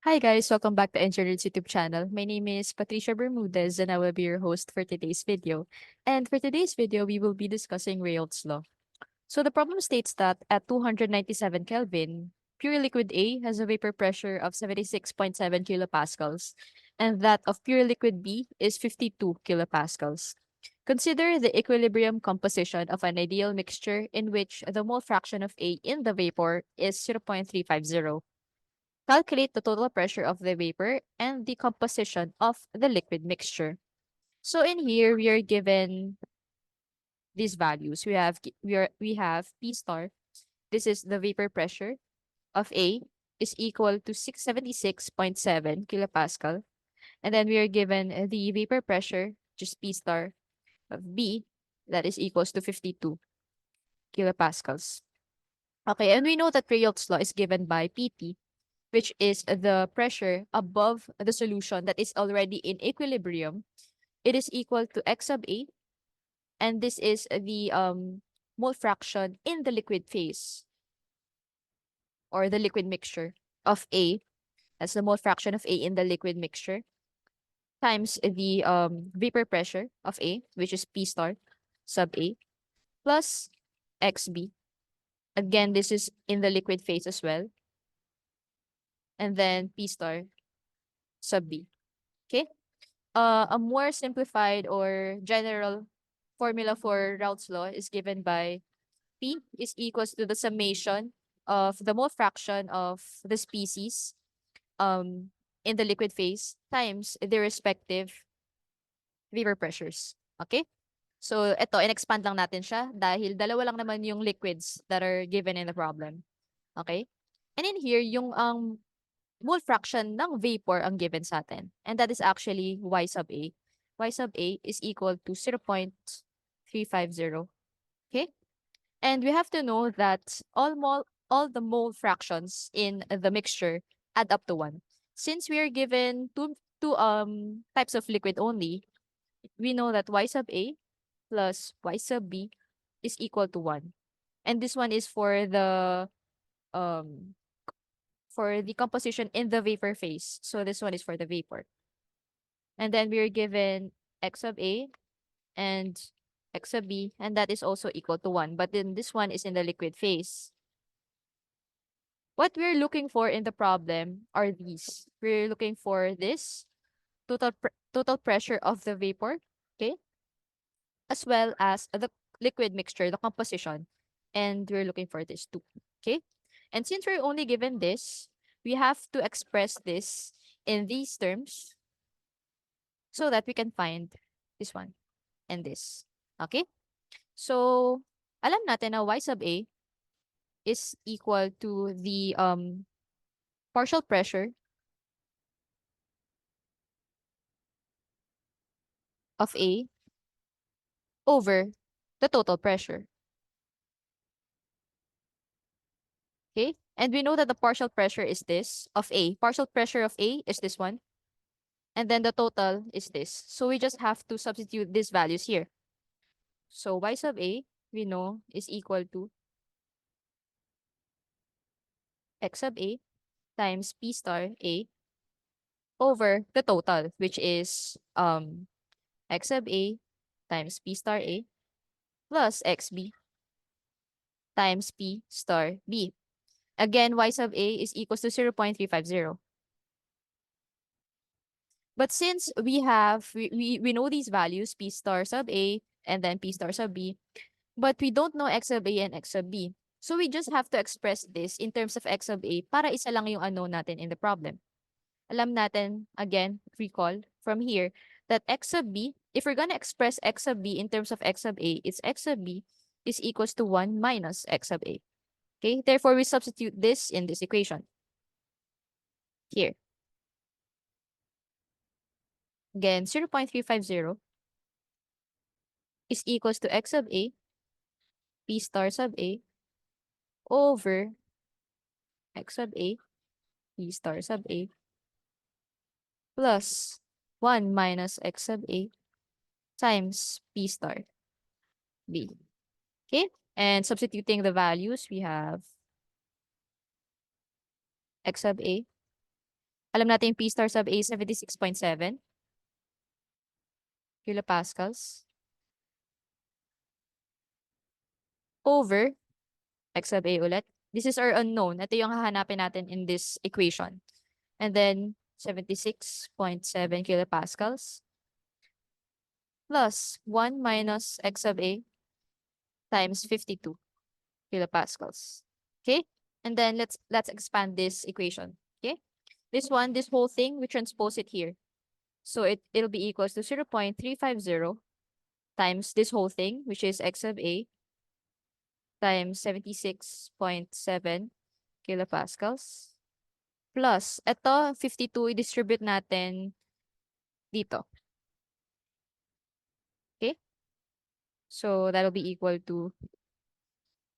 Hi guys, welcome back to Enginerds YouTube channel. My name is Patricia Bermudez and I will be your host for today's video. And for today's video, we will be discussing Raoult's law. So the problem states that at 297 Kelvin, pure liquid A has a vapor pressure of 76.7 kilopascals and that of pure liquid B is 52 kilopascals. Consider the equilibrium composition of an ideal mixture in which the mole fraction of A in the vapor is 0.350. Calculate the total pressure of the vapor and the composition of the liquid mixture. So in here we are given these values. We have P star. This is the vapor pressure of A is equal to 676.7 kilopascal. And then we are given the vapor pressure, just P star of B, that is equals to 52 kilopascals. Okay, and we know that Raoult's law is given by PT, which is the pressure above the solution that is already in equilibrium. It is equal to x sub A, and this is the mole fraction in the liquid phase or the liquid mixture of A. That's the mole fraction of A in the liquid mixture times the vapor pressure of A, which is P star sub A, plus XB. Again, this is in the liquid phase as well. And then P star sub B. Okay? A more simplified or general formula for Raoult's law is given by P is equals to the summation of the mole fraction of the species um in the liquid phase times their respective vapor pressures. Okay? So ito, in-expand lang natin siya dahil dalawa lang naman yung liquids that are given in the problem. Okay? And in here, yung mole fraction ng vapor ang given sa atin. And that is actually Y sub A. Y sub A is equal to 0.350. Okay? And we have to know that all the mole fractions in the mixture add up to 1. Since we are given two types of liquid only, we know that Y sub A plus Y sub B is equal to 1. And this one is um for the composition in the vapor phase. So this one is for the vapor. And then we're given x sub A and x sub B, and that is also equal to 1. But then this one is in the liquid phase. What we're looking for in the problem are these. We're looking for this total pressure of the vapor, okay? As well as the liquid mixture, the composition. And we're looking for this too, okay? And since we're only given this, we have to express this in these terms so that we can find this one and this. Okay? So, alam natin na y sub A is equal to the partial pressure of A over the total pressure. Okay? And we know that the partial pressure is this of A. Partial pressure of A is this one. And then the total is this. So we just have to substitute these values here. So y sub A, we know, is equal to x sub A times P star A over the total, which is x sub A times P star A plus XB times P star B. Again, y sub A is equals to 0.350. But since we know these values, P star sub A and then P star sub B, but we don't know X sub A and X sub B. So we just have to express this in terms of X sub A para isa lang yung unknown natin in the problem. Alam natin, again, recall from here, that X sub B, if we're gonna express X sub B in terms of X sub A, it's X sub B is equals to 1 minus X sub A. Okay, therefore we substitute this in this equation. Here. Again, 0.350 is equals to X sub A, P star sub A, over X sub A, P star sub A, plus 1 minus X sub A times P star B. Okay? And substituting the values, we have X sub A. Alam natin yung P star sub A 76.7 kilopascals over X sub A ulit. This is our unknown. Ito yung hahanapin natin in this equation. And then 76.7 kilopascals plus 1 minus X sub A times 52 kilopascals. Okay? And then let's expand this equation. Okay? This whole thing, we transpose it here. So it'll be equals to 0.350 times this whole thing, which is X sub A times 76.7 kilopascals. Plus, ito, 52, i-distribute natin dito. Okay? So, that'll be equal to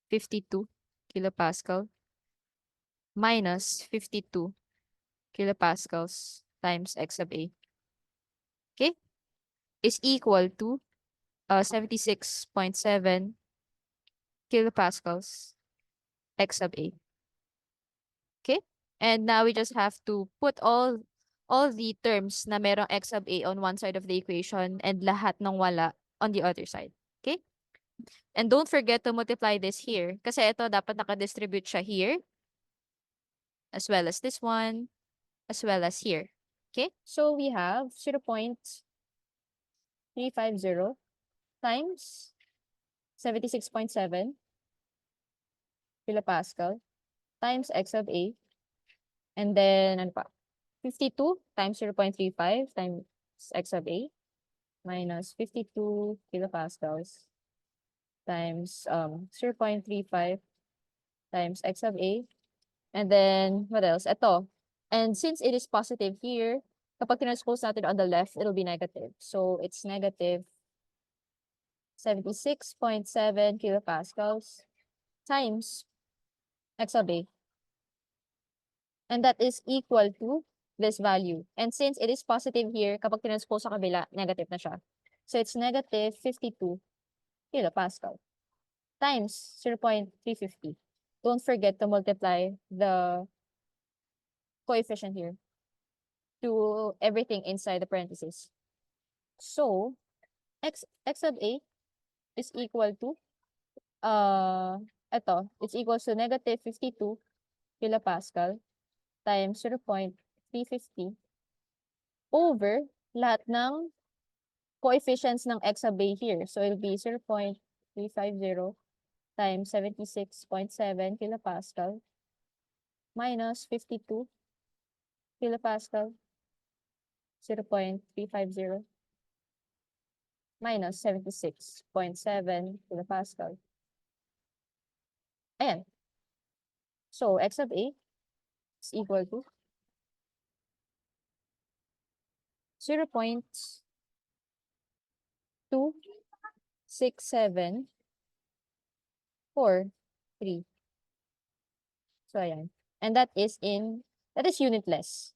52 kilopascal minus 52 kilopascals times X sub A. Okay? Is equal to 76.7 kilopascals X sub A. Okay? And now we just have to put all the terms na merong X sub A on one side of the equation and lahat ng wala on the other side. Okay? And don't forget to multiply this here. Kasi ito dapat nakadistribute siya here, as well as this one, as well as here. Okay? So we have 0.350 times 76.7 kilopascal times X sub A. And then, ano pa? 52 times 0.35 times X sub A minus 52 kilopascals times 0.35 times X sub A. And then, what else? Ito. And since it is positive here, kapag transpose natin on the left, it'll be negative. So, it's negative 76.7 kilopascals times X sub A. And that is equal to this value. And since it is positive here, kapag transpose sa kabila, negative na siya. So, it's negative 52 kilopascal times 0.350. Don't forget to multiply the coefficient here to everything inside the parentheses. So, X sub A is equal to, it's equal to negative 52 kilopascal times 0.350 over lahat ng coefficients ng X sub A here. So, it'll be 0.350 times 76.7 kilopascal minus 52 kilopascal, 0.350 minus 76.7 kilopascal. Ayan. So, X sub A is equal to 0.26743. So, ayan. And that is unitless.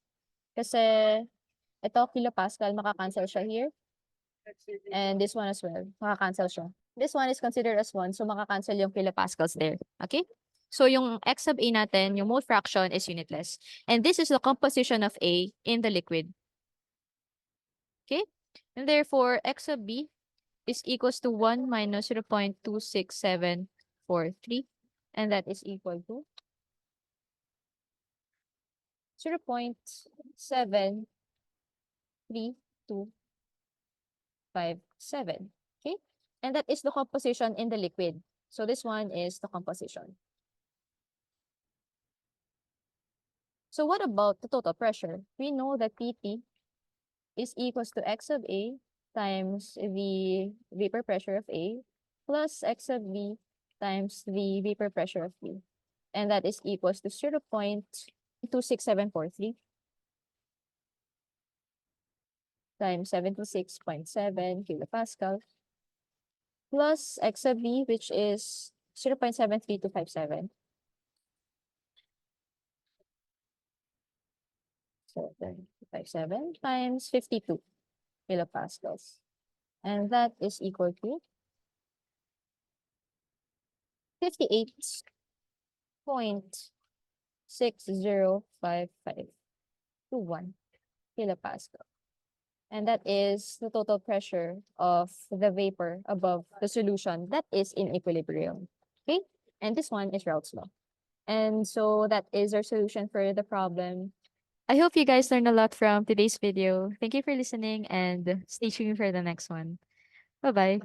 Kasi, ito, kilopascal, makakancel siya here. And this one as well, makakancel siya. This one is considered as 1, so makakancel yung kilopascals there. Okay? So, yung X sub A natin, yung mole fraction is unitless. And this is the composition of A in the liquid. Okay? And therefore, X sub B is equals to 1 minus 0.26743. And that is equal to 0.73257. Okay? And that is the composition in the liquid. So this one is the composition. So what about the total pressure? We know that PT is equals to X sub A times the vapor pressure of A plus X sub B times the vapor pressure of B. And that is equals to 0.26743 times 76.7 kilopascal plus X sub B, which is 0.73257. So 57 times 52 kilopascals. And that is equal to 58.6055. 0.21 kilopascal. And that is the total pressure of the vapor above the solution that is in equilibrium. Okay? And this one is Raoult's law. And so that is our solution for the problem. I hope you guys learned a lot from today's video. Thank you for listening and stay tuned for the next one. Bye-bye.